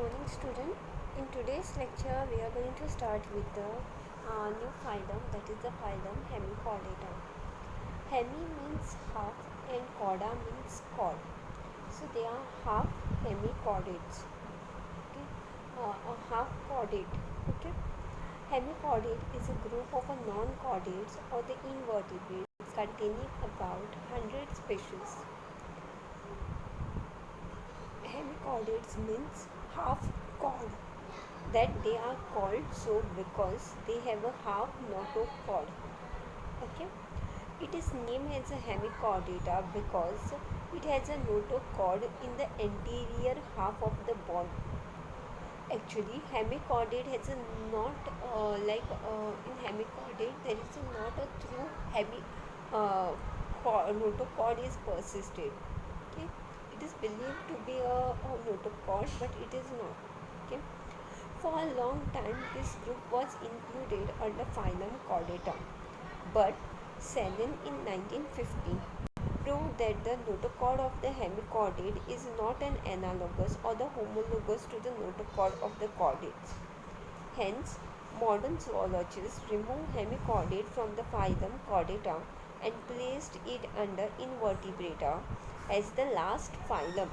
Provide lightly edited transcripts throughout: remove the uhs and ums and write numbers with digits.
morning, student. In today's lecture, we are going to start with the new phylum, that is the phylum Hemichordata. Hemi means half and chorda means chord. So they are half hemichordates. Okay, a half chordate. Okay, hemichordate is a group of a non-chordates or the invertebrates containing about 100 species. Hemichordates means half chord. That they are called so because they have a half notochord. Okay, it is named as a hemichordata because it has a notochord in the anterior half of the body. Actually, hemichordate has a not in hemichordate there is not a true notochord is persisted. Okay, it is believed to be a notochord, but it is not. Okay, for a long time, this group was included under phylum Chordata, but Selin in 1950 proved that the notochord of the hemichordate is not an analogous or the homologous to the notochord of the chordates. Hence, modern zoologists removed hemichordate from the phylum Chordata and placed it under Invertebrata as the last phylum.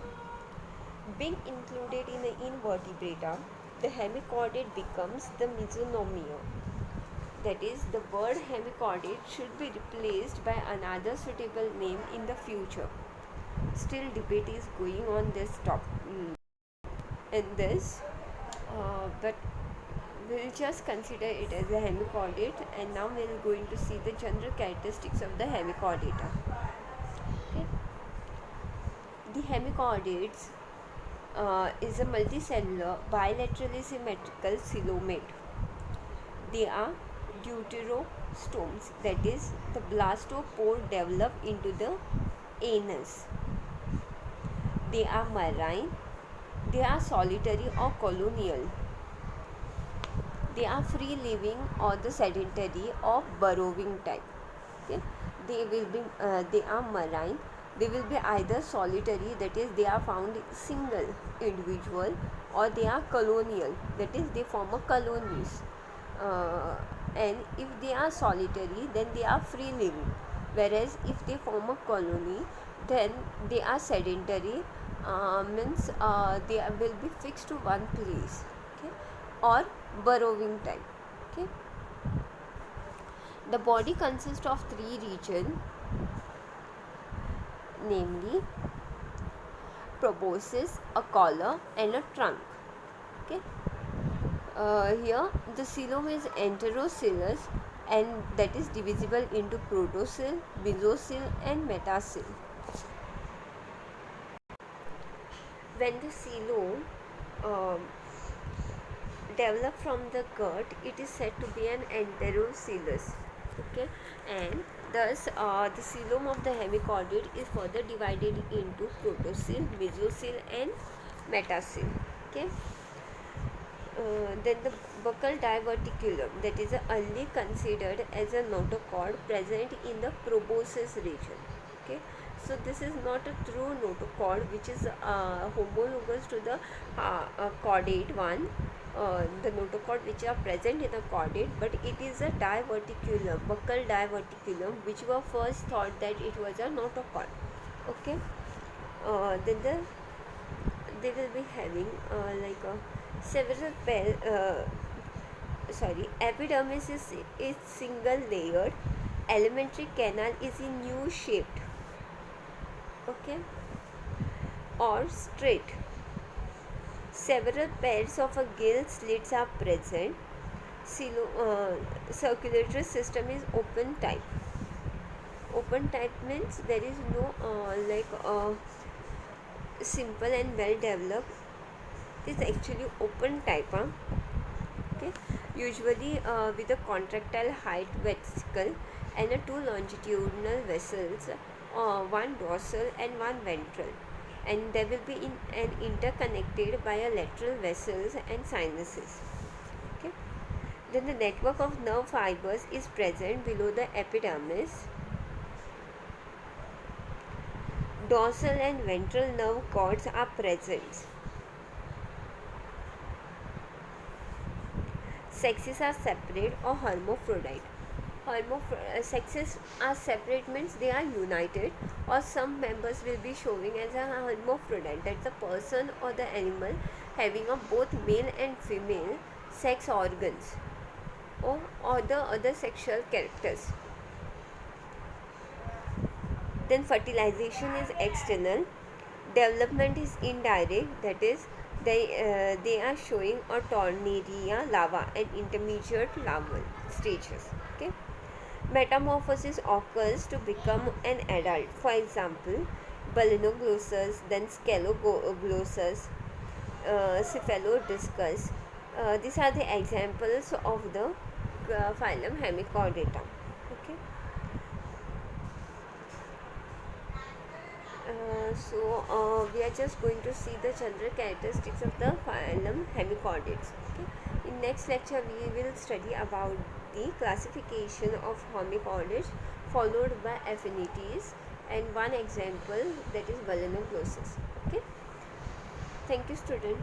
Being included in the Invertebrata, the hemichordate becomes the Mesonomia. That is, the word hemichordate should be replaced by another suitable name in the future. Still, debate is going on this topic. In this, but we'll just consider it as a hemichordate, and now we're going to see the general characteristics of the hemichordata. Okay, the hemichordates is a multicellular bilaterally symmetrical coelomate. They are deuterostomes, that is, the blastopore develop into the anus. They are marine, they are solitary or colonial. They are free living or the sedentary or burrowing type. Okay? They are marine. They will be either solitary, that is they are found single individual, or they are colonial, that is they form a colonies. And if they are solitary, then they are free living, whereas if they form a colony, then they are sedentary, means they will be fixed to one place. Okay, or burrowing type. Okay, the body consists of three regions, namely proboscis, a collar, and a trunk. Okay, here the coelom is enterocellous, and that is divisible into protocele, mesocele, and metacele. When the coelom develop from the gut, it is said to be an enterocellus. Okay, and thus the coelom of the hemichordate is further divided into protocele, mesocele, and metacele. Okay, then the buccal diverticulum, that is early considered as a notochord present in the proboscis region. Okay, so this is not a true notochord which is homologous to the chordate one, the notochord which are present in the chordate, but it is a diverticulum, buccal diverticulum, which were first thought that it was a notochord. Okay, then they will be having several epidermis is single layered, alimentary canal is in U shaped. Okay, or straight. Several pairs of gill slits are present. Circulatory system is open type. Open type means there is no simple and well developed. It is actually open type. Okay, usually with a contractile height vesicle and two longitudinal vessels, one dorsal and one ventral, and they will be interconnected by a lateral vessels and sinuses. Okay, then the network of nerve fibers is present below the epidermis. Dorsal and ventral nerve cords are present. sexes are separate or hermaphrodite. Sexes are separate means they are united, or some members will be showing as a hermaphrodite, that's a person or the animal having a both male and female sex organs or the other sexual characters. Then fertilization is external, development is indirect, that is they are showing a tornaria larva and intermediate larval stages. Okay, metamorphosis occurs to become an adult, for example balanoglossus, then scaloglossus, cephalodiscus. These are the examples of the phylum Hemichordata. Okay. We are just going to see the general characteristics of the phylum Hemichordates. Okay. In next lecture, we will study about the classification of Hemichordates, followed by affinities, and one example, that is Balanoglossus. Okay. Thank you, student.